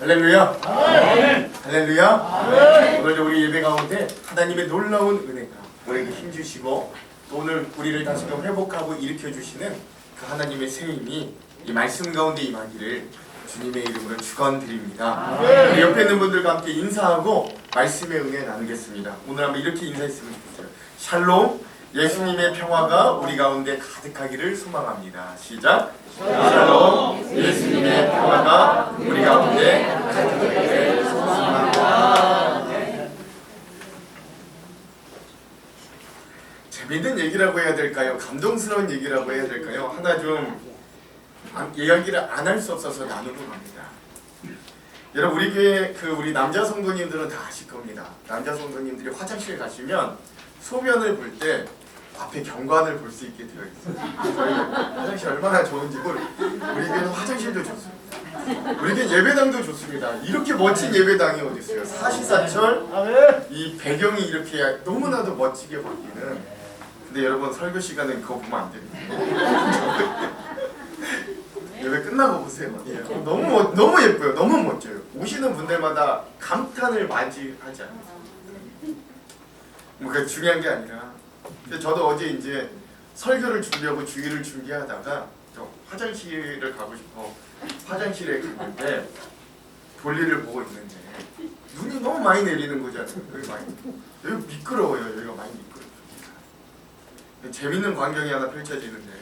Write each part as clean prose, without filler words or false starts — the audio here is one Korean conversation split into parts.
할렐루야. 아멘. 할렐루야. 아멘. 오늘도 우리 예배 가운데 하나님의 놀라운 은혜가 우리에게 힘주시고 또 오늘 우리를 다시금 회복하고 일으켜주시는 그 하나님의 새 힘이 이 말씀 가운데 임하기를 주님의 이름으로 축원드립니다. 우리 옆에 있는 분들과 함께 인사하고 말씀의 은혜 나누겠습니다. 오늘 한번 이렇게 인사했으면 좋겠어요. 샬롬, 예수님의 평화가 우리 가운데 가득하기를 소망합니다. 시작. 샬롬, 예수님의 평화가 우리 가운데 가득하기를 소망합니다. 재밌는 얘기라고 해야 될까요? 감동스러운 얘기라고 해야 될까요? 하나 좀 이야기를 안 할 수 없어서 나누고 갑니다. 여러분 우리 교회 우리 남자 성도님들은 다 아실 겁니다. 남자 성도님들이 화장실 가시면 소변을 볼 때 앞에 경관을 볼 수 있게 되어 있어요. 저희 화장실 얼마나 좋은지 우리 교회는 화장실도 좋습니다. 우리 교회 예배당도 좋습니다. 이렇게 멋진 예배당이 어디 있어요? 사시사철 이 배경이 이렇게 너무나도 멋지게 보이기는. 근데 여러분 설교 시간은 그거 보면 안 됩니다. 예배 끝나고 보세요. 예. 너무 예뻐요. 너무 멋져요. 오시는 분들마다 감탄을 맞이하지 않아요. 뭐 그게 중요한 게 아니라 저도 어제 이제 설교를 준비하고 주일을 준비하다가 저 화장실을 가고 싶어 화장실에 갔는데 볼일을 보고 있는데 눈이 너무 많이 내리는 거잖아요. 여기 미끄러워요. 여기가 많이 미끄럽습니다. 재밌는 광경이 하나 펼쳐지는데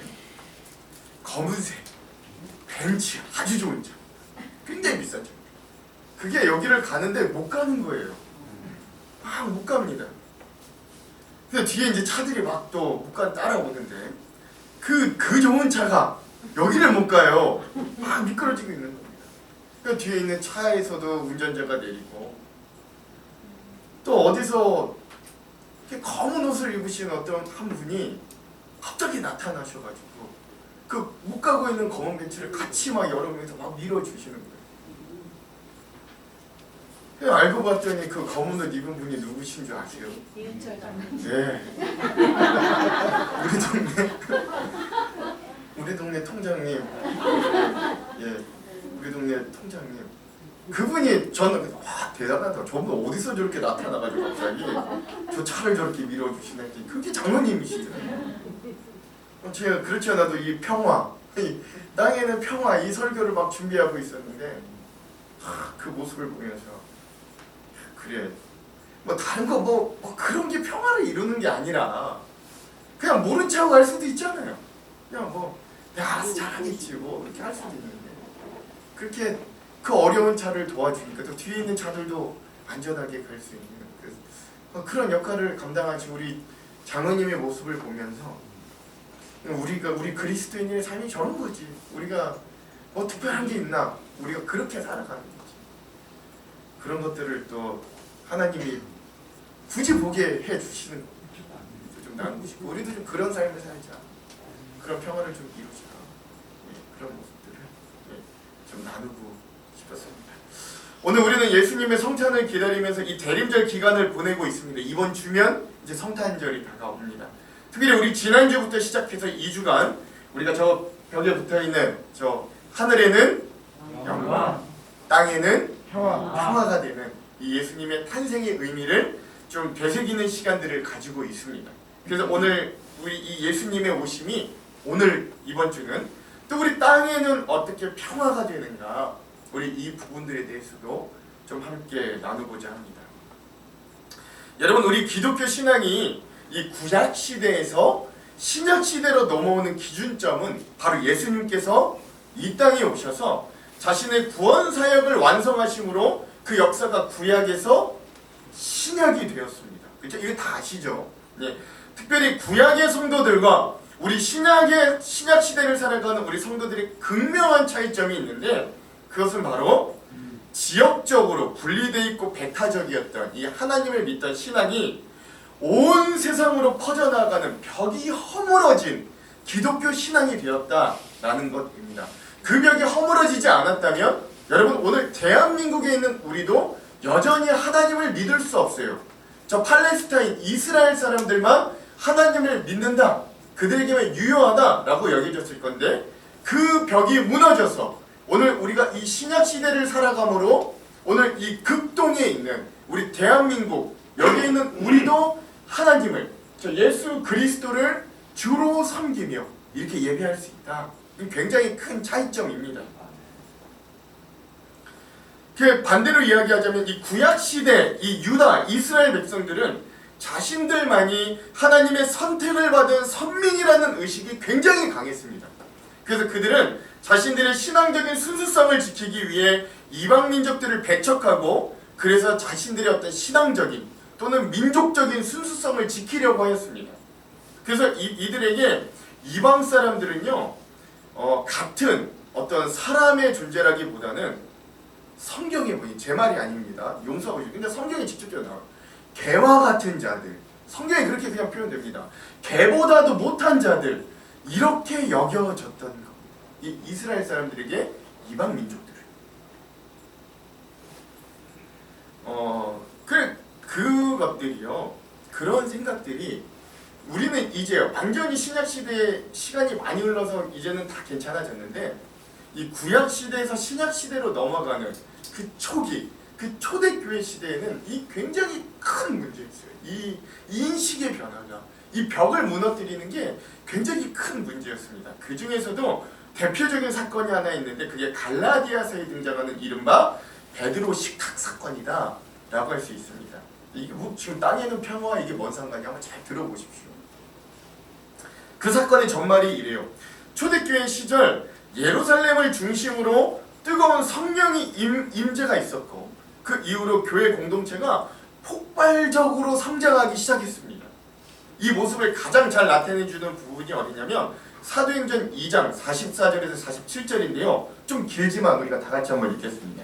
검은색 벤츠 아주 좋은 차 굉장히 비싼 차 그게 여기를 가는데 못 가는 거예요. 못 갑니다. 근데 뒤에 이제 차들이 막 또 못 따라오는데 그 좋은 차가 여기를 못 가요. 막 미끄러지고 있는 겁니다. 그러니까 뒤에 있는 차에서도 운전자가 내리고 또 어디서 이렇게 검은 옷을 입으신 어떤 한 분이 갑자기 나타나셔가지고 그 못 가고 있는 검은 벤츠를 같이 막 여러 명이서 막 밀어주시는 거예요. 알고 봤더니 그 검은 옷 입은 분이 누구신 줄 아세요? 이은철 닮은. 네. 우리 동네 통장님. 예, 우리 동네 통장님. 그분이 저는 와 대단하다. 저분 어디서 저렇게 나타나가지고 갑자기 저 차를 저렇게 밀어주시는지 그게 장로님이시더라고요. 제가 그렇지 않아도 이 평화, 이 땅에는 평화 이 설교를 막 준비하고 있었는데 그 모습을 보면서 그래 뭐 다른 거 뭐 그런 게 평화를 이루는 게 아니라 그냥 모른 척 할 수도 있잖아요. 그냥 알아서 잘하겠지 이렇게 할 수도 있는데 그렇게 그 어려운 차를 도와주니까 또 뒤에 있는 차들도 안전하게 갈 수 있는 그런 역할을 감당하신 우리 장로님의 모습을 보면서 우리 그리스도인의 삶이 저런 거지. 우리가 뭐 특별한 게 있나? 우리가 그렇게 살아가는 거지. 그런 것들을 또 하나님이 굳이 보게 해주시는 겁니다. 좀 나누고 싶고 우리도 좀 그런 삶을 살자. 그런 평화를 좀 이루자. 그런 모습들을 좀 나누고 싶었습니다. 오늘 우리는 예수님의 성탄을 기다리면서 이 대림절 기간을 보내고 있습니다. 이번 주면 이제 성탄절이 다가옵니다. 특별히 우리 지난주부터 시작해서 2주간 우리가 저 벽에 붙어있는 저 하늘에는 영광, 땅에는 평화가 되는 이 예수님의 탄생의 의미를 좀 되새기는 시간들을 가지고 있습니다. 그래서 오늘 우리 이 예수님의 오심이 오늘 이번 주는 또 우리 땅에는 어떻게 평화가 되는가 우리 이 부분들에 대해서도 좀 함께 나누고자 합니다. 여러분 우리 기독교 신앙이 이 구약 시대에서 신약 시대로 넘어오는 기준점은 바로 예수님께서 이 땅에 오셔서 자신의 구원 사역을 완성하심으로 그 역사가 구약에서 신약이 되었습니다. 그렇죠? 이거 다 아시죠? 예. 특별히 구약의 성도들과 우리 신약 시대를 살아가는 우리 성도들의 극명한 차이점이 있는데 그것은 바로 지역적으로 분리되어 있고 배타적이었던 이 하나님을 믿던 신앙이 온 세상으로 퍼져나가는 벽이 허물어진 기독교 신앙이 되었다라는 것입니다. 그 벽이 허물어지지 않았다면 여러분 오늘 대한민국에 있는 우리도 여전히 하나님을 믿을 수 없어요. 저 팔레스타인 이스라엘 사람들만 하나님을 믿는다. 그들에게만 유효하다라고 여겨졌을 건데 그 벽이 무너져서 오늘 우리가 이 신약 시대를 살아감으로 오늘 이 극동에 있는 우리 대한민국 여기 있는 우리도 하나님을 예수 그리스도를 주로 섬기며 이렇게 예배할 수 있다. 굉장히 큰 차이점입니다. 반대로 이야기하자면 이 구약 시대 이 유다 이스라엘 백성들은 자신들만이 하나님의 선택을 받은 선민이라는 의식이 굉장히 강했습니다. 그래서 그들은 자신들의 신앙적인 순수성을 지키기 위해 이방 민족들을 배척하고 그래서 자신들의 어떤 신앙적인 또는 민족적인 순수성을 지키려고 하였습니다. 그래서 이들에게 이방 사람들은요 같은 어떤 사람의 존재라기보다는 성경에 보니 제 말이 아닙니다. 용서하고 주세요. 근데 성경에 직접적으로 나와요. 개와 같은 자들, 성경에 그렇게 그냥 표현됩니다. 개보다도 못한 자들 이렇게 여겨졌던 겁니다. 이 이스라엘 사람들에게 이방 민족들. 그것들이요. 그런 생각들이 우리는 이제 완전히 신약 시대에 시간이 많이 흘러서 이제는 다 괜찮아졌는데 이 구약 시대에서 신약 시대로 넘어가는 그 초기, 그 초대교회 시대에는 이 굉장히 큰 문제였어요. 이 인식의 변화가 이 벽을 무너뜨리는 게 굉장히 큰 문제였습니다. 그 중에서도 대표적인 사건이 하나 있는데 그게 갈라디아서에 등장하는 이른바 베드로 식탁 사건이다 라고 할 수 있습니다. 이게 뭐 지금 땅에는 평화와 이게 뭔 상관이냐 한번 잘 들어보십시오. 그 사건의 전말이 이래요. 초대교회 시절 예루살렘을 중심으로 뜨거운 성령이 임재가 있었고 그 이후로 교회 공동체가 폭발적으로 성장하기 시작했습니다. 이 모습을 가장 잘 나타내주는 부분이 어디냐면 사도행전 2장 44절에서 47절인데요. 좀 길지만 우리가 다 같이 한번 읽겠습니다.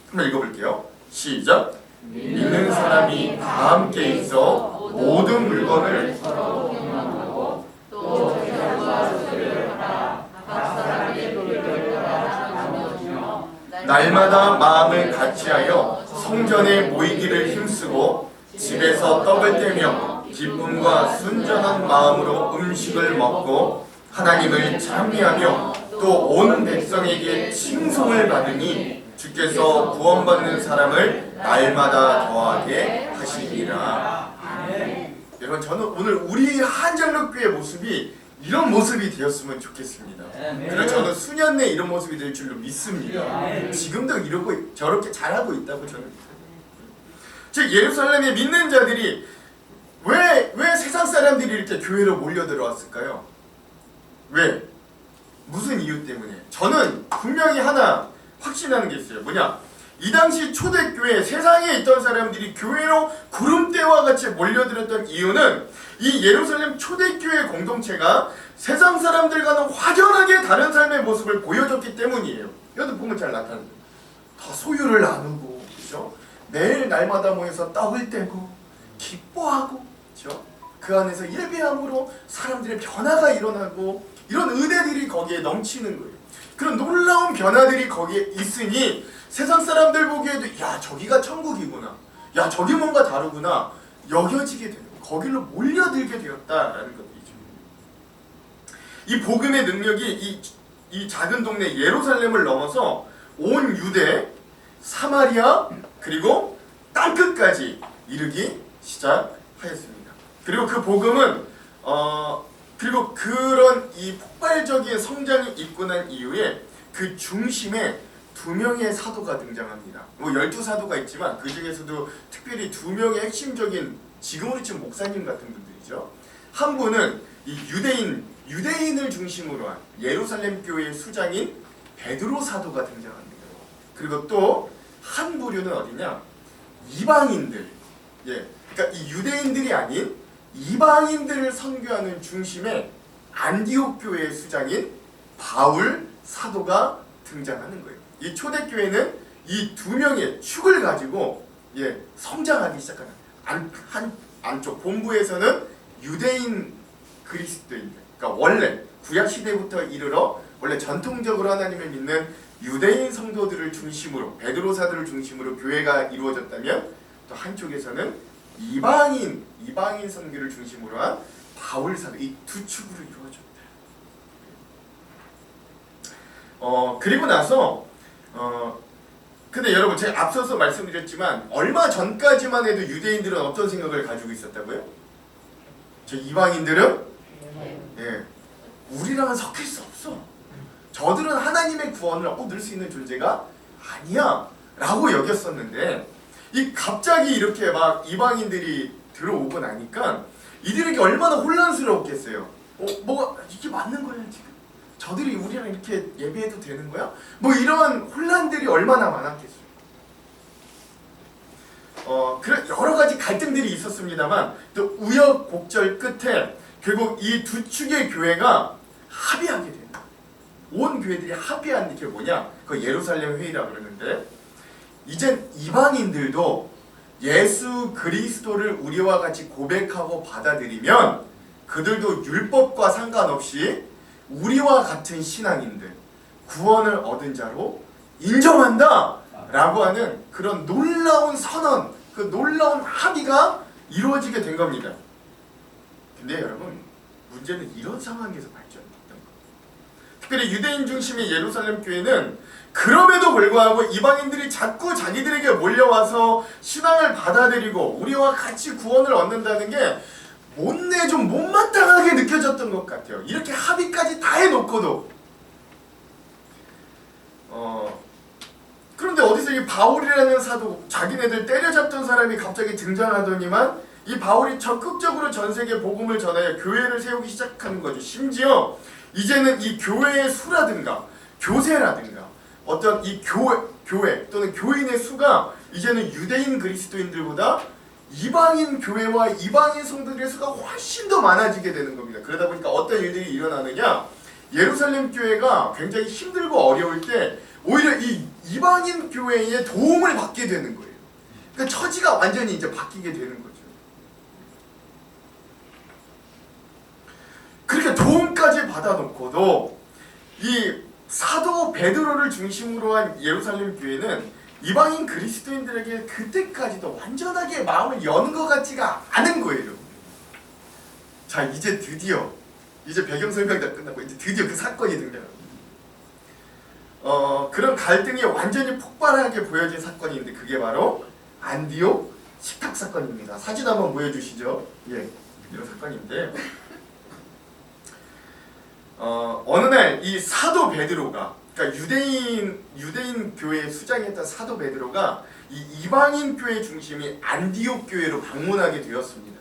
한번 읽어볼게요. 시작! 믿는 사람이 다 함께 있어 모든 물건을 서로 공유하고 또 제사와 수를 하라 각 사람의 도리를 따라 나누어주며 날마다 마음을 같이하여 성전에 모이기를 힘쓰고 집에서 떡을 떼며 기쁨과 순전한 마음으로 음식을 먹고 하나님을 찬미하며 또 온 백성에게 칭송을 받으니 주께서 구원받는 사람을 날마다 더하게 하시리라. 여러분 저는 오늘 우리 한장로교회 모습이 이런 모습이 되었으면 좋겠습니다. 그래서 저는 수년 내에 이런 모습이 될 줄로 믿습니다. 지금도 이러고 저렇게 잘하고 있다고 저는 믿습니다. 즉 예루살렘에 믿는 자들이 왜 세상 사람들이 이렇게 교회로 몰려들어왔을까요? 왜? 무슨 이유 때문에? 저는 분명히 하나 확신하는 게 있어요. 뭐냐? 이 당시 초대교회 세상에 있던 사람들이 교회로 구름대와 같이 몰려들었던 이유는 이 예루살렘 초대교회 공동체가 세상 사람들과는 확연하게 다른 삶의 모습을 보여줬기 때문이에요. 여기 보면 잘 나타납니다. 다 소유를 나누고, 그렇죠? 매일 날마다 모여서 떡을 떼고 기뻐하고, 그렇죠? 그 안에서 예배함으로 사람들의 변화가 일어나고 이런 은혜들이 거기에 넘치는 거예요. 그런 놀라운 변화들이 거기에 있으니 세상 사람들 보기에도 야 저기가 천국이구나, 야 저기 뭔가 다르구나 여겨지게 되는 거예요. 거길로 몰려들게 되었다라는 것이죠. 이 복음의 능력이 이 작은 동네 예루살렘을 넘어서 온 유대, 사마리아 그리고 땅끝까지 이르기 시작하였습니다. 그리고 그 복음은 그리고 그런 이 폭발적인 성장이 있고 난 이후에 그 중심에 두 명의 사도가 등장합니다. 뭐 12사도가 있지만 그 중에서도 특별히 두 명의 핵심적인 지금으로 치면 목사님 같은 분들이죠. 한 분은 이 유대인을 중심으로 한 예루살렘 교회의 수장인 베드로 사도가 등장합니다. 그리고 또 한 부류는 어디냐? 이방인들. 그러니까 이 유대인들이 아닌 이방인들을 선교하는 중심에 안디옥 교회의 수장인 바울 사도가 등장하는 거예요. 이 초대교회는 이 두 명의 축을 가지고 성장하기 시작하는 안쪽 본부에서는 유대인 그리스도인들, 그러니까 원래 구약 시대부터 이르러 원래 전통적으로 하나님을 믿는 유대인 성도들을 중심으로 베드로 사도를 중심으로 교회가 이루어졌다면 또 한쪽에서는 이방인 선교를 중심으로 한 바울 사도, 이 두 축으로 이루어졌다. 그리고 나서 근데 여러분 제가 앞서서 말씀드렸지만 얼마 전까지만 해도 유대인들은 어떤 생각을 가지고 있었다고요? 저 이방인들은 예, 우리랑은 섞일 수 없어. 저들은 하나님의 구원을 얻을 수 있는 존재가 아니야 라고 여겼었는데 이 갑자기 이렇게 막 이방인들이 들어오고 나니까 이들에게 얼마나 혼란스러웠겠어요. 뭐가 이게 맞는 거야 지금? 저들이 우리랑 이렇게 예배해도 되는 거야? 뭐 이런 혼란들이 얼마나 많았겠어요. 그런 여러 가지 갈등들이 있었습니다만 또 우여곡절 끝에 결국 이 두 축의 교회가 합의하게 된다. 온 교회들이 합의한 게 뭐냐? 그 예루살렘 회의라고 그러는데 이젠 이방인들도 예수 그리스도를 우리와 같이 고백하고 받아들이면 그들도 율법과 상관없이 우리와 같은 신앙인들, 구원을 얻은 자로 인정한다 라고 하는 그런 놀라운 선언, 그 놀라운 합의가 이루어지게 된 겁니다. 근데 여러분 문제는 이런 상황에서 발전했던 거예요. 특별히 유대인 중심의 예루살렘 교회는 그럼에도 불구하고 이방인들이 자꾸 자기들에게 몰려와서 신앙을 받아들이고 우리와 같이 구원을 얻는다는 게 못내 좀 못마땅하게 느껴졌던 것 같아요. 이렇게 합의까지 다 해놓고도 그런데 어디서 이 바울이라는 사도 자기네들 때려잡던 사람이 갑자기 등장하더니만 이 바울이 적극적으로 전 세계 복음을 전하여 교회를 세우기 시작하는 거죠. 심지어 이제는 이 교회의 수라든가 교세라든가 어떤 이 교회 또는 교인의 수가 이제는 유대인 그리스도인들보다 이방인 교회와 이방인 성도들의 수가 훨씬 더 많아지게 되는 겁니다. 그러다 보니까 어떤 일들이 일어나느냐, 예루살렘 교회가 굉장히 힘들고 어려울 때 오히려 이 이방인 교회의 도움을 받게 되는 거예요. 그러니까 처지가 완전히 이제 바뀌게 되는 거죠. 그렇게 도움까지 받아놓고도 이 사도 베드로를 중심으로 한 예루살렘 교회는 이방인 그리스도인들에게 그때까지도 완전하게 마음을 여는 것 같지가 않은 거예요. 자, 이제 드디어 이제 배경 설명 다 끝나고 이제 드디어 그 사건이 등장합니다. 그런 갈등이 완전히 폭발하게 보여진 사건인데 그게 바로 안디옥 식탁 사건입니다. 사진 한번 보여주시죠. 예, 이런 사건인데 어느 날 이 사도 베드로가, 그러니까 유대인 교회의 수장이었던 사도 베드로가 이 이방인 교회 중심이 안디옥 교회로 방문하게 되었습니다.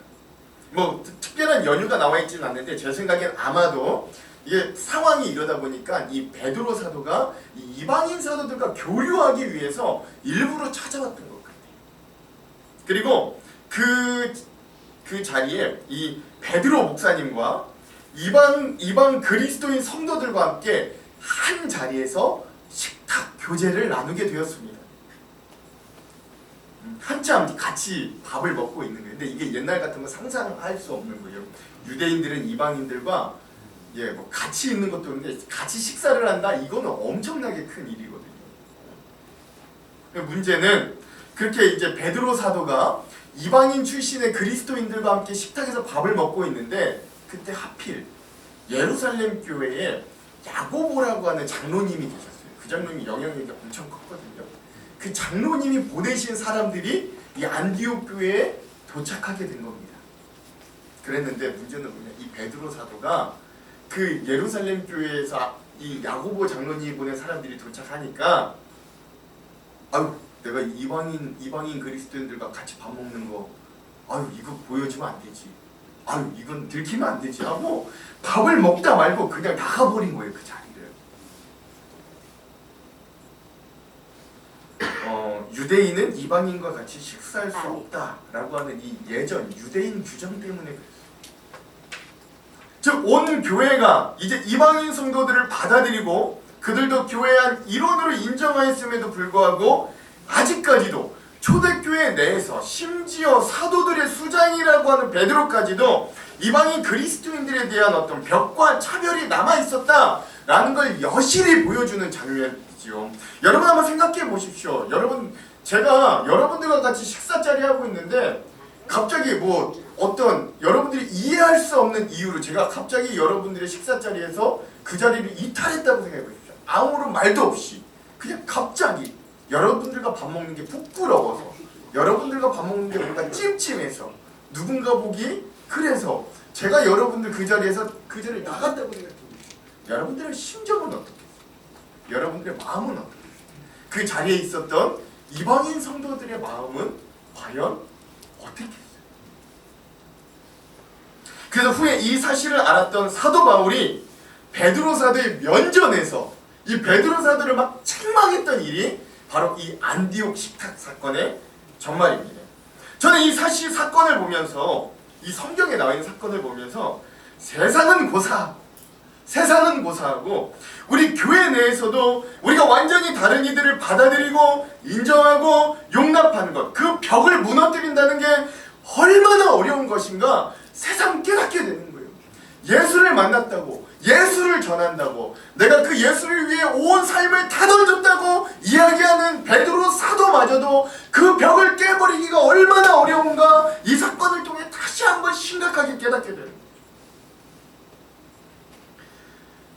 뭐 특별한 연유가 나와 있지는 않는데 제 생각엔 아마도 이게 상황이 이러다 보니까 이 베드로 사도가 이 이방인 사도들과 교류하기 위해서 일부러 찾아왔던 것 같아요. 그리고 그 자리에 이 베드로 목사님과 이방 그리스도인 성도들과 함께 한 자리에서 식탁 교제를 나누게 되었습니다. 한참 같이 밥을 먹고 있는 거예요. 근데 이게 옛날 같으면 상상할 수 없는 거예요. 유대인들은 이방인들과 뭐 같이 있는 것도 있는데 같이 식사를 한다? 이거는 엄청나게 큰 일이거든요. 문제는 그렇게 이제 베드로 사도가 이방인 출신의 그리스도인들과 함께 식탁에서 밥을 먹고 있는데 그때 하필 예루살렘 교회에 야고보라고 하는 장로님이 계셨어요. 그 장로님이 영향력이 엄청 컸거든요. 그 장로님이 보내신 사람들이 이 안디옥 교회에 도착하게 된 겁니다. 그랬는데 문제는 뭐냐, 이 베드로 사도가 그 예루살렘 교회에서 이 야고보 장로님이 보낸 사람들이 도착하니까 아유, 내가 이방인 그리스도인들과 같이 밥 먹는 거 아유, 이거 보여주면 안 되지. 아유, 이건 들키면 안 되지 하고 밥을 먹다 말고 그냥 나가버린 거예요, 그 자리를. 유대인은 이방인과 같이 식사할 수 없다라고 하는 이 예전 유대인 규정 때문에 그랬어요. 즉, 온 교회가 이제 이방인 성도들을 받아들이고 그들도 교회의 한 일원으로 인정하였음에도 불구하고 아직까지도 초대교회 내에서 심지어 사도들의 수장이라고 하는 베드로까지도 이방인 그리스도인들에 대한 어떤 벽과 차별이 남아있었다라는 걸 여실히 보여주는 장면이지요. 여러분 한번 생각해 보십시오. 제가 여러분들과 같이 식사 자리 하고 있는데 갑자기 뭐 어떤 여러분들이 이해할 수 없는 이유로 제가 갑자기 여러분들의 식사 자리에서 그 자리를 이탈했다고 생각해 보십시오. 아무런 말도 없이 그냥 갑자기 여러분들과 밥 먹는 게 부끄러워서, 여러분들과 밥 먹는 게 뭔가 찜찜해서, 누군가 보기 그래서 제가 여러분들 그 자리에서 그 자리에 나갔다고 생각해요. 여러분들의 심정은 어떻겠어요? 여러분들의 마음은 어떻겠어요? 그 자리에 있었던 이방인 성도들의 마음은 과연 어떻겠어요? 그래서 후에 이 사실을 알았던 사도 바울이 베드로 사도의 면전에서 이 베드로 사도를 막 책망했던 일이 바로 이 안디옥 식탁 사건의 전말입니다. 저는 이 사건을 보면서, 이 성경에 나와 있는 사건을 보면서 세상은 고사하고 우리 교회 내에서도 우리가 완전히 다른 이들을 받아들이고 인정하고 용납하는 것, 그 벽을 무너뜨린다는 게 얼마나 어려운 것인가 새삼 깨닫게 되는 거예요. 예수를 만났다고, 예수를 전한다고, 내가 그 예수를 위해 온 삶을 다 던졌다고 이야기하는 베드로 사도마저도 그 벽을 깨버리기가 얼마나 어려운가 이 사건을 통해 다시 한번 심각하게 깨닫게 되는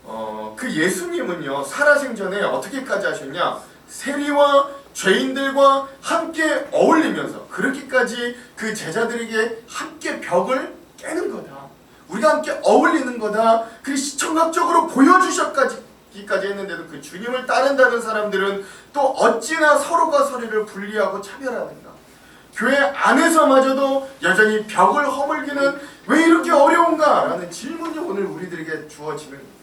거예요. 그 예수님은요, 살아생전에 어떻게까지 하셨냐? 세리와 죄인들과 함께 어울리면서 그렇게까지 그 제자들에게 함께 벽을 깨는 거다, 우리가 함께 어울리는 거다, 그 시청각적으로 보여주셨기까지 했는데도 그 주님을 따른다는 사람들은 또 어찌나 서로가 서로를 분리하고 차별하는가. 교회 안에서마저도 여전히 벽을 허물기는 왜 이렇게 어려운가 라는 질문이 오늘 우리들에게 주어지는 거예요.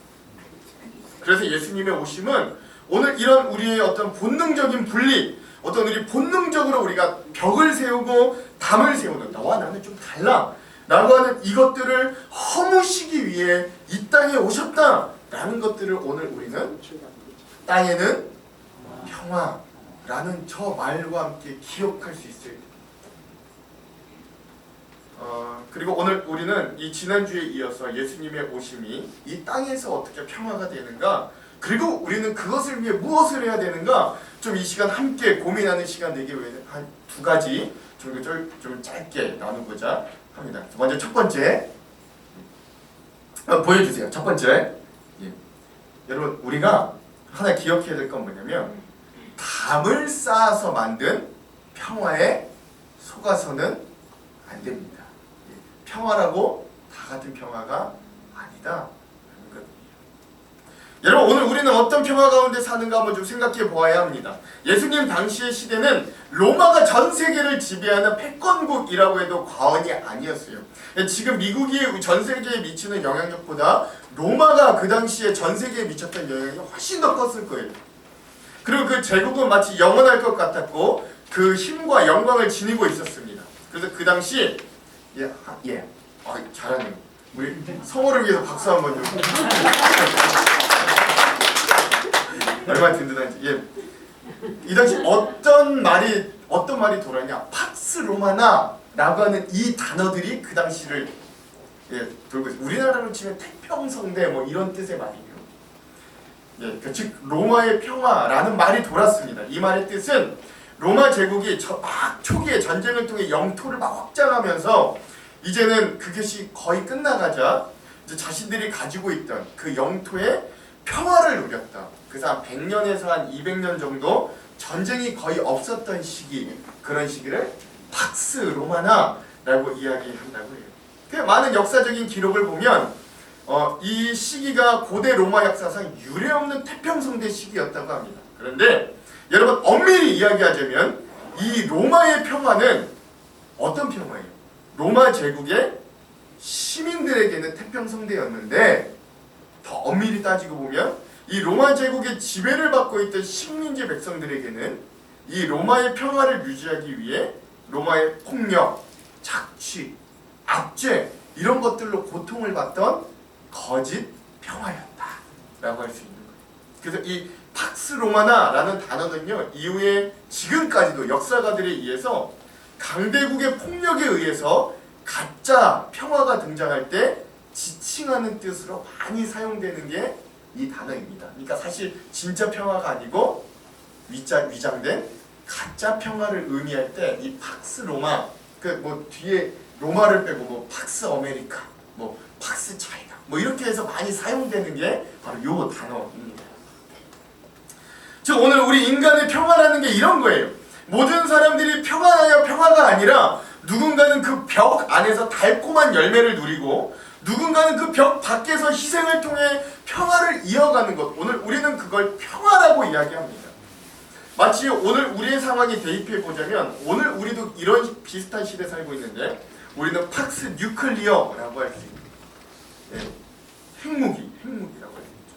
그래서 예수님의 오심은 오늘 이런 우리의 어떤 본능적인 분리, 어떤 우리 본능적으로 우리가 벽을 세우고 담을 세우는, 너와 나는 좀 달라 라고 하는 이것들을 허무시기 위해 이 땅에 오셨다라는 것들을 오늘 우리는 땅에는 평화라는 저 말과 함께 기억할 수 있어야 돼요. 그리고 오늘 우리는 이 지난주에 이어서 예수님의 오심이 이 땅에서 어떻게 평화가 되는가, 그리고 우리는 그것을 위해 무엇을 해야 되는가, 좀 이 시간 함께 고민하는 시간 되게 한 두 가지 정도 좀 짧게 나누고자 합니다. 먼저 첫 번째, 보여주세요. 첫 번째, 여러분 우리가 하나 기억해야 될 건 뭐냐면, 담을 쌓아서 만든 평화에 속아서는 안 됩니다. 평화라고 다 같은 평화가 아니다. 여러분 오늘 우리는 어떤 평화 가운데 사는가 한번 좀 생각해 보아야 합니다. 예수님 당시의 시대는 로마가 전 세계를 지배하는 패권국이라고 해도 과언이 아니었어요. 지금 미국이 전 세계에 미치는 영향력보다 로마가 그 당시에 전 세계에 미쳤던 영향이 훨씬 더 컸을 거예요. 그리고 그 제국은 마치 영원할 것 같았고 그 힘과 영광을 지니고 있었습니다. 그래서 그 당시 잘하네요. 우리 성호를 위해서 박수 한번 좀. 얼마나 든든한지. 이 당시 어떤 말이 돌았냐? 팍스 로마나라고 하는 이 단어들이 그 당시를 돌고 있어요. 우리나라로 치면 태평성대 뭐 이런 뜻의 말이에요. 즉 로마의 평화라는 말이 돌았습니다. 이 말의 뜻은 로마 제국이 막 초기에 전쟁을 통해 영토를 막 확장하면서 이제는 그것이 거의 끝나가자 이제 자신들이 가지고 있던 그 영토의 평화를 누렸다. 그래서 한 100년에서 한 200년 정도 전쟁이 거의 없었던 시기, 그런 시기를 팍스 로마나라고 이야기한다고 해요. 그 많은 역사적인 기록을 보면 이 시기가 고대 로마 역사상 유례없는 태평성대 시기였다고 합니다. 그런데 여러분 엄밀히 이야기하자면 이 로마의 평화는 어떤 평화예요? 로마 제국의 시민들에게는 태평성대였는데 더 엄밀히 따지고 보면 이 로마 제국의 지배를 받고 있던 식민지 백성들에게는 이 로마의 평화를 유지하기 위해 로마의 폭력, 착취, 압제 이런 것들로 고통을 받던 거짓 평화였다라고 할 수 있는 거예요. 그래서 이 팍스 로마나라는 단어는요, 이후에 지금까지도 역사가들에 의해서 강대국의 폭력에 의해서 가짜 평화가 등장할 때 지칭하는 뜻으로 많이 사용되는 게 이 단어입니다. 그러니까 사실 진짜 평화가 아니고 위장된 가짜 평화를 의미할 때 이 팍스 로마, 그 뭐 뒤에 로마를 빼고 뭐 팍스 아메리카, 뭐 팍스 차이나 뭐 이렇게 해서 많이 사용되는 게 바로 요 단어입니다. 즉 오늘 우리 인간의 평화라는 게 이런 거예요. 모든 사람들이 평화야 평화가 아니라 누군가는 그 벽 안에서 달콤한 열매를 누리고 누군가는 그 벽 밖에서 희생을 통해 평화를 이어가는 것. 오늘 우리는 그걸 평화라고 이야기합니다. 마치 오늘 우리의 상황이 대입해 보자면 오늘 우리도 이런 비슷한 시대에 살고 있는데 우리는 팍스 뉴클리어라고 할 수 있는 핵무기라고 할 수 있죠.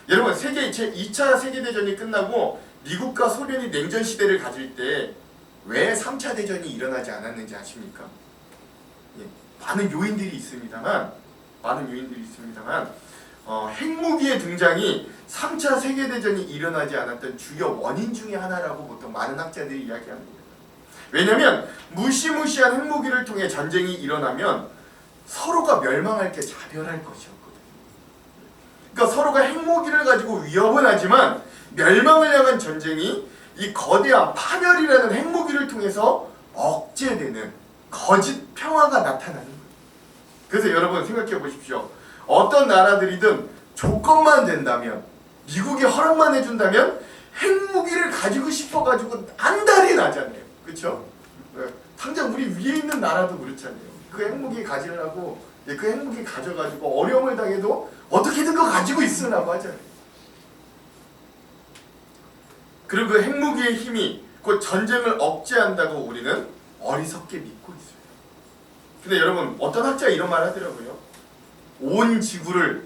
여러분 제2차 세계대전이 끝나고 미국과 소련이 냉전 시대를 가질 때 왜 3차 대전이 일어나지 않았는지 아십니까? 많은 요인들이 있습니다만 핵무기의 등장이 3차 세계대전이 일어나지 않았던 주요 원인 중에 하나라고 보통 많은 학자들이 이야기합니다. 왜냐하면 무시무시한 핵무기를 통해 전쟁이 일어나면 서로가 멸망할 게 자별할 것이었거든요. 그러니까 서로가 핵무기를 가지고 위협은 하지만 멸망을 향한 전쟁이 이 거대한 파멸이라는 핵무기를 통해서 억제되는 거짓 평화가 나타나는 거예요. 그래서 여러분 생각해 보십시오. 어떤 나라들이든 조건만 된다면 미국이 허락만 해준다면 핵무기를 가지고 싶어가지고 안달이 나잖아요. 그렇죠? 당장 우리 위에 있는 나라도 그렇잖아요. 그 핵무기 가지려고 그 핵무기 가져가지고 어려움을 당해도 어떻게든 그거 가지고 있으려고 하잖아요. 그리고 그 핵무기의 힘이 곧 전쟁을 억제한다고 우리는 어리석게 믿고 있어요. 근데 여러분 어떤 학자가 이런 말 하더라고요. 온 지구를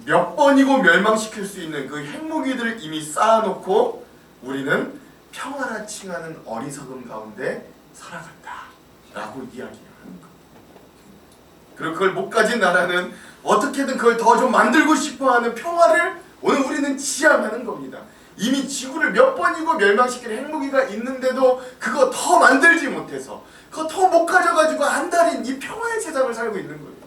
몇 번이고 멸망시킬 수 있는 그 핵무기들을 이미 쌓아놓고 우리는 평화라 칭하는 어리석음 가운데 살아간다 라고 이야기하는 거예요. 그리고 그걸 못 가진 나라는 어떻게든 그걸 더 좀 만들고 싶어하는 평화를 오늘 우리는 지향하는 겁니다. 이미 지구를 몇 번이고 멸망시킬 핵무기가 있는데도 그거 더 만들지 못해서 그거 더 못 가져가지고 안달인 이 평화의 세상을 살고 있는 거예요.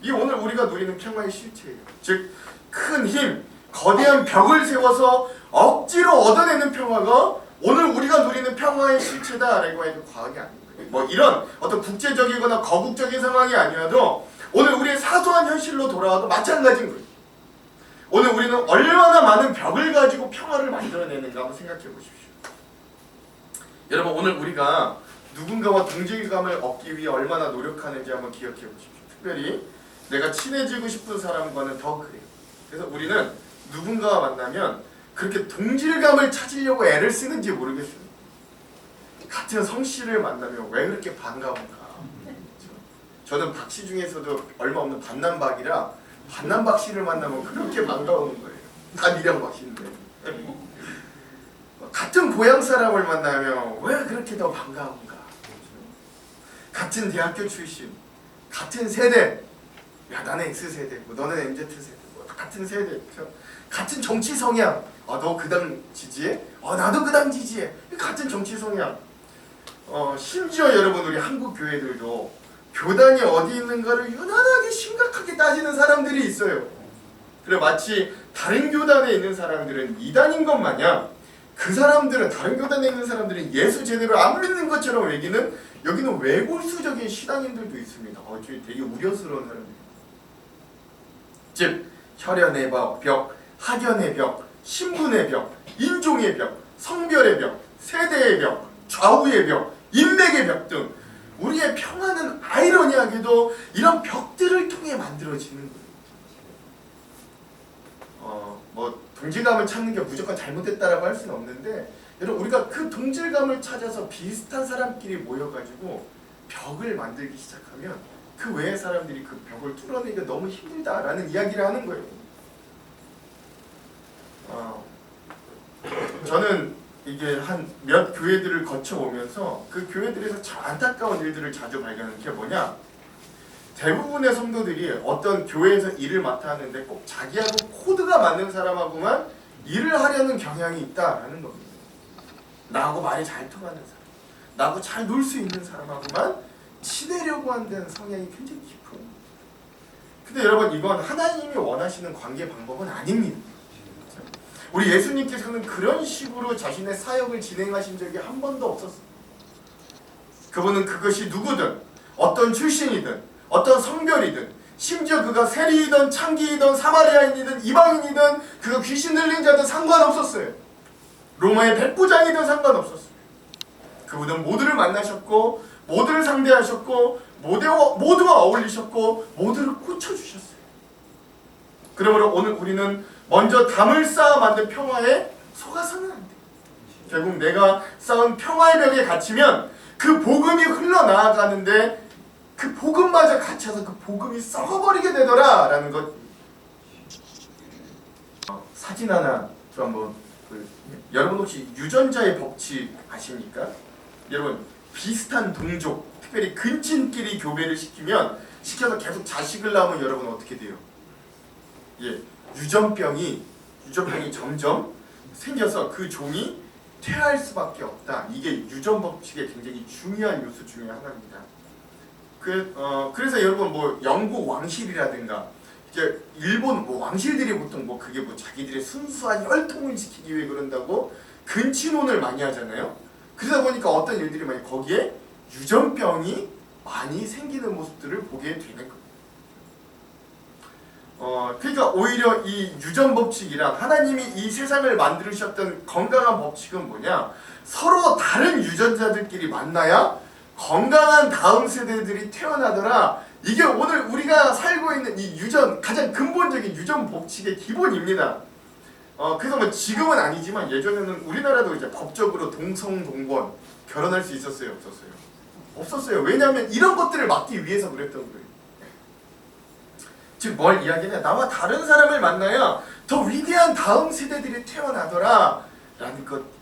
이 오늘 우리가 누리는 평화의 실체예요. 즉 큰 힘, 거대한 벽을 세워서 억지로 얻어내는 평화가 오늘 우리가 누리는 평화의 실체다라고 해도 과언이 아닌 거예요. 뭐 이런 어떤 국제적이거나 거국적인 상황이 아니어도 오늘 우리의 사소한 현실로 돌아와도 마찬가지인 거예요. 오늘 우리는 얼마나 많은 벽을 가지고 평화를 만들어내는가 한번 생각해 보십시오. 여러분 오늘 우리가 누군가와 동질감을 얻기 위해 얼마나 노력하는지 한번 기억해 보십시오. 특별히 내가 친해지고 싶은 사람과는 더 그래요. 그래서 우리는 누군가와 만나면 그렇게 동질감을 찾으려고 애를 쓰는지 모르겠어요. 같은 성씨를 만나면 왜 그렇게 반가운가. 저는 박씨 중에서도 얼마 없는 반남박이라 반남박씨를 만나면 그렇게 반가운 거예요. 다 밀양박씨인데. 같은 고향 사람을 만나면 왜 그렇게 더 반가운가. 같은 대학교 출신, 같은 세대. 야 나는 X세대, 너는 MZ세대, 같은 세대. 같은 정치 성향. 너 그 당 지지해? 나도 그 당 지지해. 같은 정치 성향. 심지어 여러분 우리 한국 교회들도 교단이 어디 있는가를 유난하게 심각하게 따지는 사람들이 있어요. 그래 마치 다른 교단에 있는 사람들은 이단인 것 마냥 그 사람들은 다른 교단에 있는 사람들은 예수 제대로 안 믿는 것처럼 여기는 외골수적인 신앙인들도 있습니다. 되게 우려스러운 사람들. 즉 혈연의 벽, 학연의 벽, 신분의 벽, 인종의 벽, 성별의 벽, 세대의 벽, 좌우의 벽, 인맥의 벽 등 우리의 평화는 아이러니하게도 이런 벽들을 통해 만들어지는 거예요. 동질감을 찾는 게 무조건 잘못됐다라고 할 수는 없는데 여러분 우리가 그 동질감을 찾아서 비슷한 사람끼리 모여가지고 벽을 만들기 시작하면 그 외의 사람들이 그 벽을 뚫어내기가 너무 힘들다라는 이야기를 하는 거예요. 저는 이게 한 몇 교회들을 거쳐오면서 그 교회들에서 참 안타까운 일들을 자주 발견하는 게 뭐냐, 대부분의 성도들이 어떤 교회에서 일을 맡아 하는데 꼭 자기하고 코드가 맞는 사람하고만 일을 하려는 경향이 있다라는 겁니다. 나하고 말이 잘 통하는 사람, 나하고 잘 놀 수 있는 사람하고만 친해려고 한다는 성향이 굉장히 깊은. 근데 여러분 이건 하나님이 원하시는 관계 방법은 아닙니다. 우리 예수님께서는 그런 식으로 자신의 사역을 진행하신 적이 한 번도 없었어요. 그분은 그것이 누구든 어떤 출신이든 어떤 성별이든 심지어 그가 세리이든 창기이든 사마리아인이든 이방인이든 그가 귀신 들린 자든 상관없었어요. 로마의 백부장이든 상관없었어요. 그분은 모두를 만나셨고 모두를 상대하셨고 모두와 어울리셨고 모두를 고쳐주셨어요. 그러므로 오늘 우리는 먼저 담을 쌓아 만든 평화에 속아서는 안 돼요. 결국 내가 쌓은 평화의 벽에 갇히면 그 복음이 흘러나가는데 그 복음마저 갇혀서 그 복음이 썩어버리게 되더라 라는 것. 사진 하나 좀 한번 여러분 혹시 유전자의 법칙 아십니까? 여러분 비슷한 동족 특별히 근친끼리 교배를 시켜서 계속 자식을 낳으면 여러분 어떻게 돼요? 예, 유전병이 점점 생겨서 그 종이 퇴화할 수밖에 없다. 이게 유전 법칙의 굉장히 중요한 요소 중에 하나입니다. 그래서 여러분 뭐 영국 왕실이라든가 이제 일본 뭐 왕실들이 보통 뭐 그게 뭐 자기들의 순수한 혈통을 지키기 위해 그런다고 근친혼을 많이 하잖아요. 그러다 보니까 어떤 일들이 많이 거기에 유전병이 많이 생기는 모습들을 보게 되는 겁니다. 그러니까 오히려 이 유전 법칙이랑 하나님이 이 세상을 만드셨던 건강한 법칙은 뭐냐? 서로 다른 유전자들끼리 만나야 건강한 다음 세대들이 태어나더라. 이게 오늘 우리가 살고 있는 이 가장 근본적인 유전 법칙의 기본입니다. 그래서 뭐 지금은 아니지만 예전에는 우리나라도 이제 법적으로 동성동본 결혼할 수 있었어요, 없었어요? 없었어요. 왜냐하면 이런 것들을 막기 위해서 그랬던 거예요. 즉 뭘 이야기냐? 나와 다른 사람을 만나야 더 위대한 다음 세대들이 태어나더라 라는 것이죠.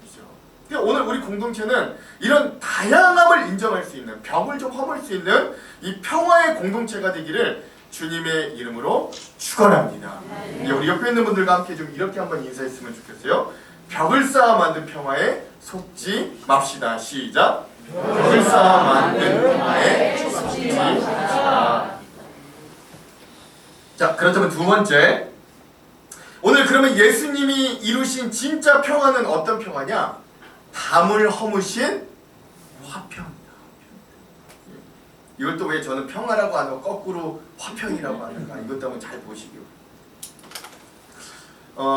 오늘 우리 공동체는 이런 다양함을 인정할 수 있는, 벽을 좀 허물 수 있는 이 평화의 공동체가 되기를 주님의 이름으로 축원합니다. 우리 옆에 있는 분들과 함께 좀 이렇게 한번 인사했으면 좋겠어요. 벽을 쌓아 만든 평화에 속지 맙시다. 시작. 벽을 쌓아 만든 평화에 속지 맙시다. 자, 그렇다면 두 번째, 오늘 그러면 예수님이 이루신 진짜 평화는 어떤 평화냐? 담을 허무신 화평이다. 이걸 또 왜 저는 평화라고 안 하고 거꾸로 화평이라고 하는가? 이것도 한번 잘 보시기로.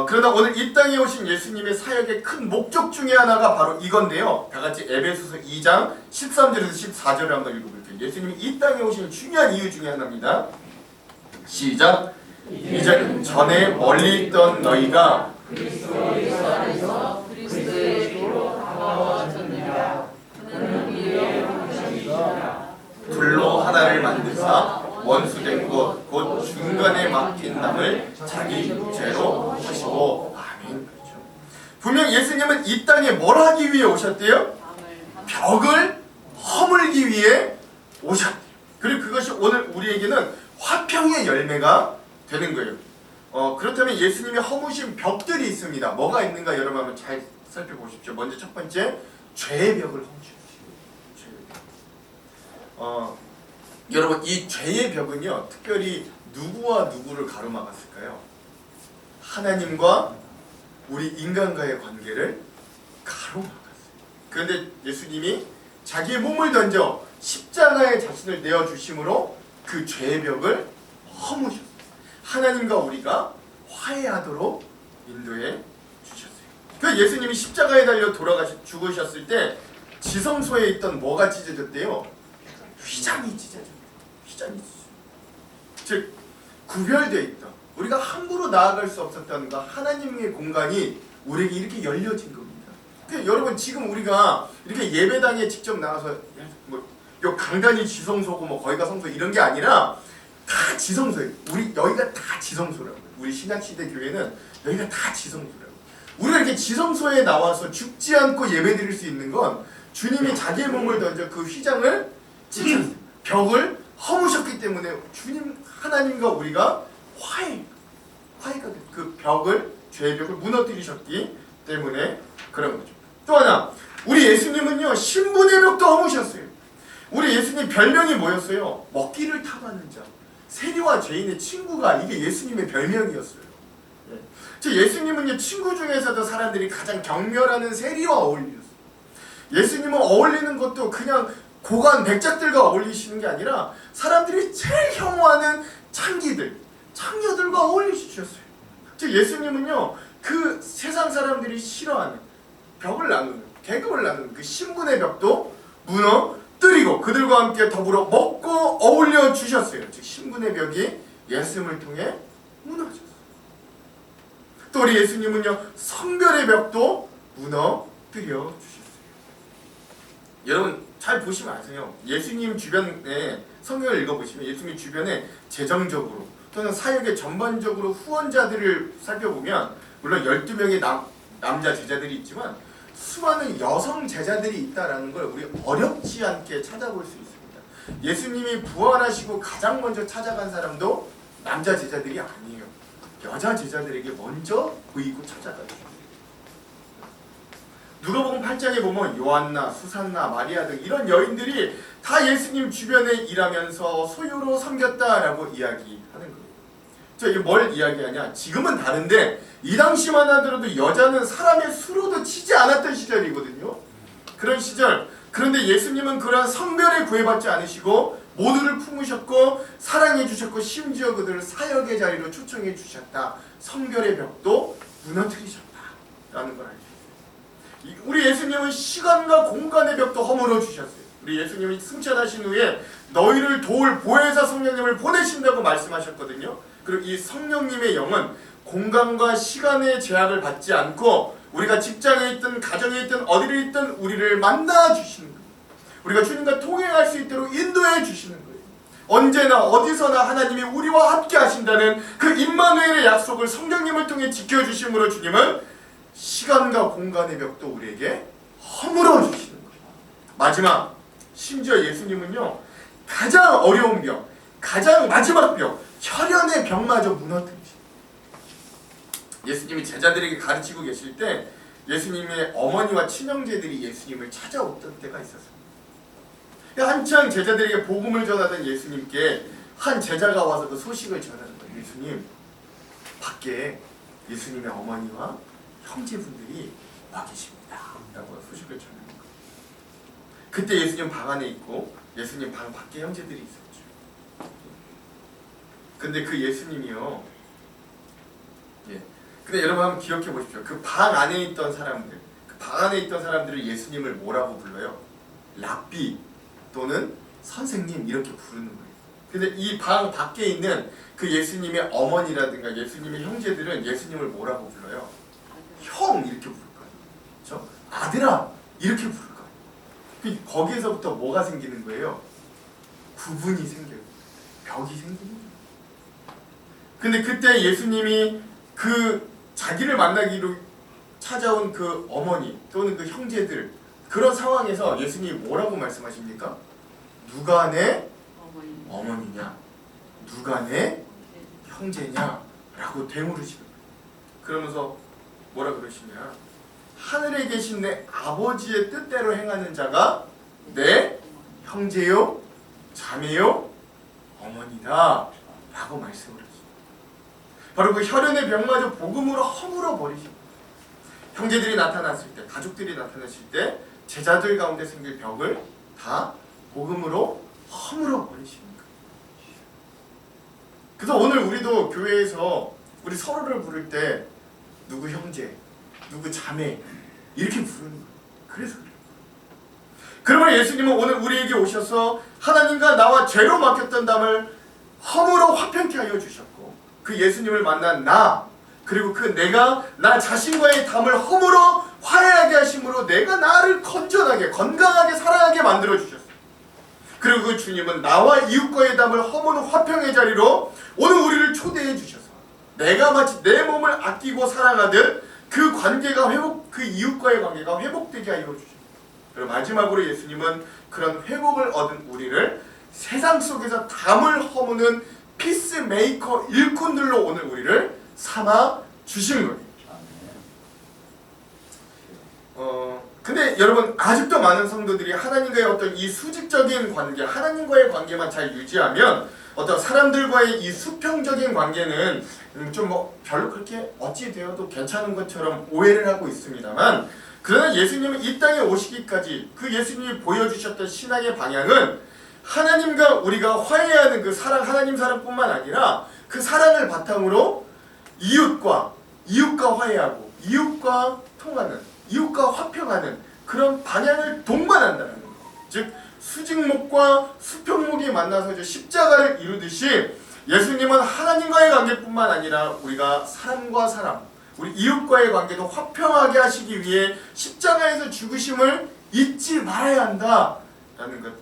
그러나 오늘 이 땅에 오신 예수님의 사역의 큰 목적 중에 하나가 바로 이건데요. 다 같이 에베소서 2장 13절에서 14절을 한번 읽어볼게요. 예수님이 이 땅에 오신 중요한 이유 중에 하나입니다. 시작. 이제 전에 멀리 있던 너희가 그리스도의 안에서 그리스도의 주로 가까워졌느니라. 그는 우리의 원수이시라. 둘로 하나를 만드사 원수된 곳 곧 중간에 막힌 남을 자기 육체로 하시고. 아멘. 그렇죠. 분명 예수님은 이 땅에 뭘 하기 위해 오셨대요? 벽을 허물기 위해 오셨대요. 그리고 그것이 오늘 우리에게는 화평의 열매가 되는 거예요. 그렇다면 예수님이 허무신 벽들이 있습니다. 뭐가 있는가 여러분 한번 잘 살펴보십시오. 먼저 첫 번째, 죄의 벽을 허무셨어요. 여러분 이 죄의 벽은요 특별히 누구와 누구를 가로막았을까요? 하나님과 우리 인간과의 관계를 가로막았어요. 그런데 예수님이 자기의 몸을 던져 십자가에 자신을 내어주심으로 그 죄의 벽을 허무셨어요. 하나님과 우리가 화해하도록 인도해 주셨어요. 그 예수님이 십자가에 달려 죽으셨을 때 지성소에 있던 뭐가 찢어졌대요? 휘장이 찢어졌대요. 휘장이 찢어졌어요. 즉 구별되어 있다. 우리가 함부로 나아갈 수 없었다는 거, 하나님의 공간이 우리에게 이렇게 열려진 겁니다. 그러니까 여러분 지금 우리가 이렇게 예배당에 직접 나가서 요 강단이 지성소고 뭐 거기가 성소 이런 게 아니라 다 지성소예요. 여기가 다 지성소라고요. 우리 신약시대 교회는 여기가 다 지성소라고요. 우리가 이렇게 지성소에 나와서 죽지 않고 예배드릴 수 있는 건 주님이 자기의 몸을 던져 그 휘장을 찢었어요. 벽을 허무셨기 때문에 주님 하나님과 우리가 화해가 그 벽을 죄의 벽을 무너뜨리셨기 때문에 그런 거죠. 또 하나, 우리 예수님은요 신분의 벽도 허무셨어요. 우리 예수님 별명이 뭐였어요? 먹기를 탐하는 자, 세리와 죄인의 친구가 이게 예수님의 별명이었어요. 예수님은요 친구 중에서도 사람들이 가장 경멸하는 세리와 어울렸어요. 예수님은 어울리는 것도 그냥 고관 백작들과 어울리시는 게 아니라 사람들이 제일 혐오하는 창기들, 창녀들과 어울리셨어요. 즉 예수님은요, 그 세상 사람들이 싫어하는 벽을 나누는, 계급을 나누는 그 신분의 벽도 무너뜨리고 그들과 함께 더불어 먹고 어울려 주셨어요. 즉 신분의 벽이 예수님을 통해 무너졌어요. 또 우리 예수님은요, 성별의 벽도 무너뜨려 주셨어요. 여러분 잘 보시면 아세요. 예수님 주변에 성경을 읽어보시면 예수님 주변에 재정적으로 또는 사역의 전반적으로 후원자들을 살펴보면 물론 12명의 남자 제자들이 있지만 수많은 여성 제자들이 있다는 걸 우리 어렵지 않게 찾아볼 수 있습니다. 예수님이 부활하시고 가장 먼저 찾아간 사람도 남자 제자들이 아니에요. 여자 제자들에게 먼저 보이고 찾아가요. 누가복음 8장에 보면 요한나, 수산나, 마리아 등 이런 여인들이 다 예수님 주변에 일하면서 소유로 섬겼다라고 이야기하는 거예요. 자, 이게 뭘 이야기하냐? 지금은 다른데 이 당시만 하더라도 여자는 사람의 수로도 치지 않았던 시절이거든요. 그런 시절. 그런데 예수님은 그러한 성별에 구애받지 않으시고 모두를 품으셨고 사랑해 주셨고 심지어 그들을 사역의 자리로 초청해 주셨다. 성별의 벽도 무너뜨리셨다라는 걸 알죠. 우리 예수님은 시간과 공간의 벽도 허물어 주셨어요. 우리 예수님이 승천하신 후에 너희를 도울 보혜사 성령님을 보내신다고 말씀하셨거든요. 그리고 이 성령님의 영은 공간과 시간의 제약을 받지 않고 우리가 직장에 있든 가정에 있든 어디를 있든 우리를 만나 주시는 거예요. 우리가 주님과 동행할 수 있도록 인도해 주시는 거예요. 언제나 어디서나 하나님이 우리와 함께 하신다는 그 임마누엘의 약속을 성령님을 통해 지켜주심으로 주님은 시간과 공간의 벽도 우리에게 허물어 주시는 거예요. 마지막, 심지어 예수님은요, 가장 어려운 벽, 가장 마지막 벽, 혈연의 벽마저 무너뜨리시는 거예요. 예수님이 제자들에게 가르치고 계실 때 예수님의 어머니와 친형제들이 예수님을 찾아오던 때가 있었습니다. 한창 제자들에게 복음을 전하던 예수님께 한 제자가 와서 그 소식을 전하는 거예요. 예수님, 밖에 예수님의 어머니와 형제분들이 와 계십니다 라고 소식을 전하는 거예요. 그때 예수님 방 안에 있고 예수님 방 밖에 형제들이 있었죠. 근데 그 예수님이요, 근데 여러분 한번 기억해 보십시오. 그 방 안에 있던 사람들, 그 방 안에 있던 사람들을 예수님을 뭐라고 불러요? 랍비 또는 선생님 이렇게 부르는 거예요. 근데 이 방 밖에 있는 그 예수님의 어머니라든가 예수님의 형제들은 예수님을 뭐라고 불러요? 형 이렇게 부를 거예요. 그렇죠? 아들아 이렇게 부를 거예요. 거기에서부터 뭐가 생기는 거예요? 구분이 생겨요. 벽이 생기는 거예요. 근데 그때 예수님이 그 자기를 만나기로 찾아온 그 어머니 또는 그 형제들, 그런 상황에서 예수님이 뭐라고 말씀하십니까? 누가 내 어머니냐? 누가 내 형제냐? 라고 되물으시는 거예요. 그러면서 뭐라 그러시냐? 하늘에 계신 내 아버지의 뜻대로 행하는 자가 내 형제요, 자매요, 어머니다 라고 말씀을 하십니다. 바로 그 혈연의 벽마저 복음으로 허물어 버리십니다. 형제들이 나타났을 때, 가족들이 나타났을 때 제자들 가운데 생길 벽을 다 복음으로 허물어 버리시는 거예요. 그래서 오늘 우리도 교회에서 우리 서로를 부를 때 누구 형제, 누구 자매 이렇게 부르는 거예요. 그래서 그래요. 그러면 예수님은 오늘 우리에게 오셔서 하나님과 나와 죄로 막혔던 담을 허물어 화평케 하여 주셨고, 그 예수님을 만난 나, 그리고 그 내가 나 자신과의 담을 허물어 화해하게 하심으로 내가 나를 건전하게 건강하게 살아가게 만들어 주셨어요. 그리고 그 주님은 나와 이웃과의 담을 허무는 화평의 자리로 오늘 우리를 초대해 주셔서 내가 마치 내 몸을 아끼고 사랑하듯 그 관계가 그 이웃과의 관계가 회복되게 하여 주십니다. 그리고 마지막으로 예수님은 그런 회복을 얻은 우리를 세상 속에서 담을 허무는 피스메이커 일꾼들로 오늘 우리를 삼아 주신 거예요. 근데 여러분, 아직도 많은 성도들이 하나님과의 어떤 이 수직적인 관계, 하나님과의 관계만 잘 유지하면 어떤 사람들과의 이 수평적인 관계는 좀 뭐 별로 그렇게 어찌 되어도 괜찮은 것처럼 오해를 하고 있습니다만, 그러나 예수님은 이 땅에 오시기까지 그 예수님이 보여주셨던 신앙의 방향은 하나님과 우리가 화해하는 그 사랑, 하나님 사랑뿐만 아니라 그 사랑을 바탕으로 이웃과 화해하고 이웃과 통하는, 이웃과 화평하는 그런 방향을 동반한다는 것. 즉 수직목과 수평목이 만나서 이제 십자가를 이루듯이 예수님은 하나님과의 관계뿐만 아니라 우리가 사람과 사람, 우리 이웃과의 관계도 화평하게 하시기 위해 십자가에서 죽으심을 잊지 말아야 한다라는 것.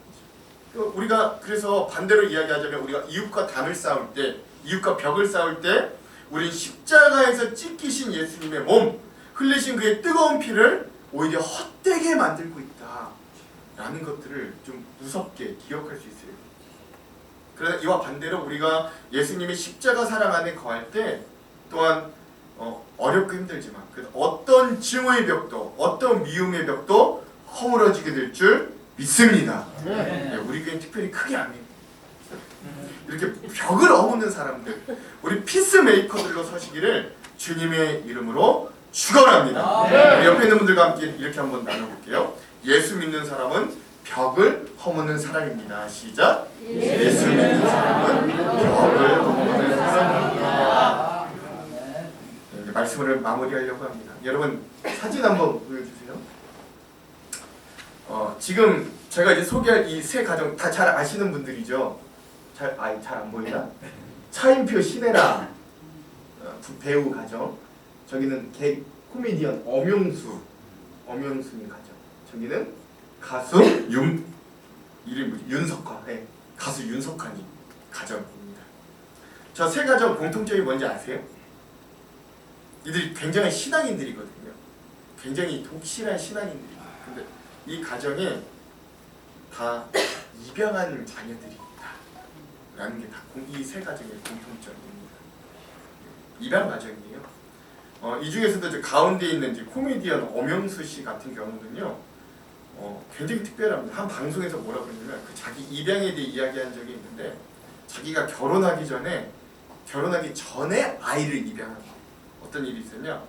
우리가 그래서 반대로 이야기하자면 우리가 이웃과 담을 싸울 때, 이웃과 벽을 싸울 때 우린 십자가에서 찢기신 예수님의 몸, 흘리신 그의 뜨거운 피를 오히려 헛되게 만들고 있다라는 것들을 좀 무섭게 기억할 수 있어요. 그러나 이와 반대로 우리가 예수님의 십자가 사랑 안에 거할 때 또한 어렵고 힘들지만 어떤 증오의 벽도, 어떤 미움의 벽도 허물어지게 될 줄 믿습니다. 네, 우리 교회는 특별히 크게 아멘. 이렇게 벽을 허무는 사람들, 우리 피스메이커들로 서시기를 주님의 이름으로 축원합니다. 우리 옆에 있는 분들과 함께 이렇게 한번 나눠볼게요. 예수 믿는 사람은 벽을 허무는 사람입니다. 시작. 예수 믿는 사람은 벽을 허무는 사람입니다. 네, 말씀을 마무리하려고 합니다. 여러분 사진 한번 보여주세요. 지금 제가 이제 소개할 이 세 가정 다 잘 아시는 분들이죠. 잘 안 보이나? 차인표 신혜라 배우 가정. 저기는 코미디언 엄영수님 가정. 저기는 가수 이름이 뭐지? 윤석화. 네, 가수 윤석환이 가정입니다. 저 세 가정 공통점이 뭔지 아세요? 이들이 굉장히 신앙인들이거든요. 굉장히 독실한 신앙인들이에요. 근데 이 가정에 다 입양한 자녀들이 있다라는 게 다 이 세 가정의 공통점입니다. 입양 가정이에요. 이 중에서도 이제 가운데 있는 이제 코미디언 엄영수 씨 같은 경우는요, 굉장히 특별합니다. 한 방송에서 뭐라고 했냐면 자기 입양에 대해 이야기한 적이 있는데, 자기가 결혼하기 전에 아이를 입양한 거예요. 어떤 일이 있었냐?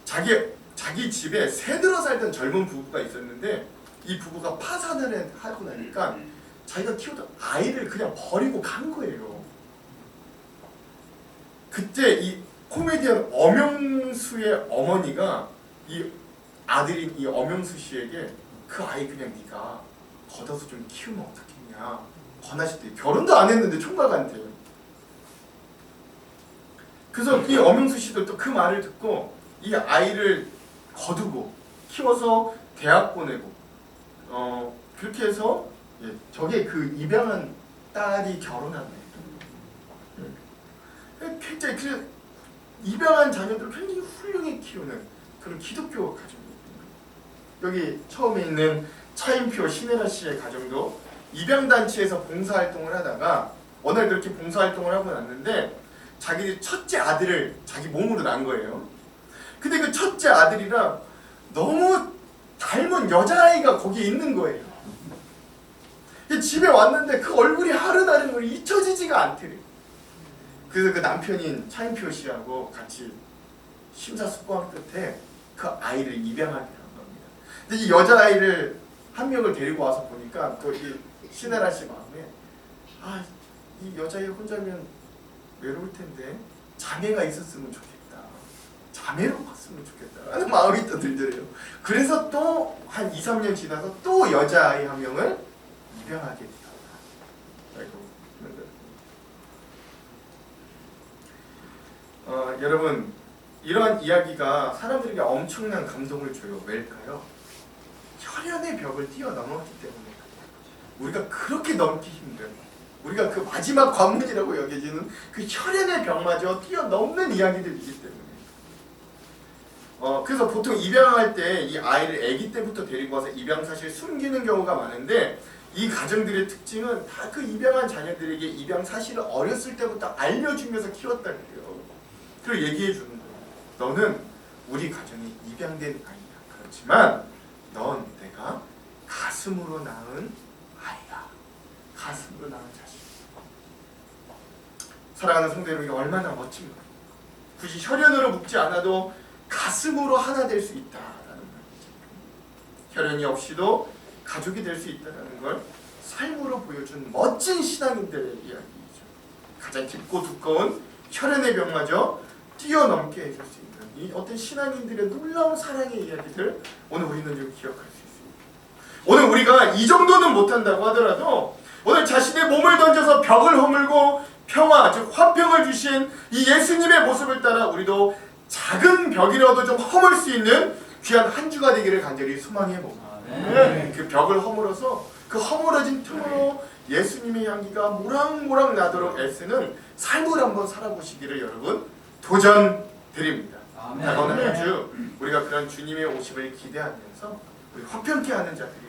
자기 집에 새들어 살던 젊은 부부가 있었는데, 이 부부가 파산을 하고 나니까 자기가 키우던 아이를 그냥 버리고 간 거예요. 그때 이 코미디언 엄영수의 어머니가 이 아들인 이 엄영수 씨에게 그 아이 그냥 네가 걷어서 좀 키우면 어떻겠냐 권하실 때, 결혼도 안 했는데 총각한테. 그래서 이 엄영수 씨도 또 그 말을 듣고 이 아이를 거두고 키워서 대학 보내고 그렇게 해서 저게 그 입양한 딸이 결혼한 거예요. 굉장히 그 입양한 자녀들을 굉장히 훌륭히 키우는 그런 기독교 가정입니다. 여기 처음에 있는 차인표 신혜라 씨의 가정도 입양단체에서 봉사활동을 하다가 어느 날 그렇게 봉사활동을 하고 났는데 자기 첫째 아들을 자기 몸으로 낳은 거예요. 근데 그 첫째 아들이랑 너무 닮은 여자아이가 거기에 있는 거예요. 집에 왔는데 그 얼굴이 하루다른 걸 잊혀지지가 않더래요. 그래서 그 남편인 차인표 씨하고 같이 심사숙고한 끝에 그 아이를 입양하게 한 겁니다. 근데 이 여자아이를 한 명을 데리고 와서 보니까 그 신혜라 씨 마음에 이 여자애 혼자면 외로울 텐데 자매가 있었으면 좋겠다. 자매로 봤으면 좋겠다 라는 마음이 또 들더래요. 그래서 또 한 2, 3년 지나서 또 여자아이 한 명을 입양하게 됐다. 여러분, 이러한 이야기가 사람들에게 엄청난 감동을 줘요. 왜일까요? 혈연의 벽을 뛰어넘었기 때문에. 우리가 그렇게 넘기 힘든, 우리가 그 마지막 관문이라고 여겨지는 그 혈연의 벽마저 뛰어넘는 이야기들이기 때문에. 그래서 보통 입양할 때 이 아이를 아기 때부터 데리고 와서 입양 사실 숨기는 경우가 많은데, 이 가정들의 특징은 다 그 입양한 자녀들에게 입양 사실을 어렸을 때부터 알려주면서 키웠다는 거예요. 그리고 얘기해 주는 거예요. 너는 우리 가정에 입양된 아이야. 그렇지만 넌 내가 가슴으로 낳은 아이야. 가슴으로 낳은 자식. 사랑하는 성도 여러분, 이게 얼마나 멋집니까? 굳이 혈연으로 묶지 않아도 가슴으로 하나 될 수 있다라는 말이죠. 혈연이 없이도 가족이 될 수 있다는 걸 삶으로 보여준 멋진 신앙인들의 이야기이죠. 가장 깊고 두꺼운 혈연의 벽마저 뛰어넘게 해줄 수 있는 이 어떤 신앙인들의 놀라운 사랑의 이야기들, 오늘 우리는 좀 기억할 수 있습니다. 오늘 우리가 이 정도는 못한다고 하더라도 오늘 자신의 몸을 던져서 벽을 허물고 평화, 즉 화평을 주신 이 예수님의 모습을 따라 우리도 작은 벽이라도 좀 허물 수 있는 귀한 한 주가 되기를 간절히 소망해 봅니다. 그 벽을 허물어서 그 허물어진 틈으로 예수님의 향기가 모락모락 나도록 애쓰는 삶을 한번 살아보시기를 여러분 도전드립니다. 다가오는 한 주 우리가 그런 주님의 오심을 기대하면서 우리 화평케 하는 자들이,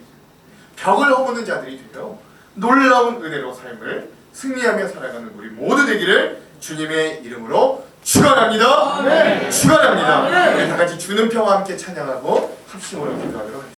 벽을 허무는 자들이 되어 놀라운 은혜로 삶을 승리하며 살아가는 우리 모두 되기를 주님의 이름으로 축원합니다. 축원합니다. 우리 다 같이 주는 평화 함께 찬양하고 합심으로 기도하도록 하겠습니다.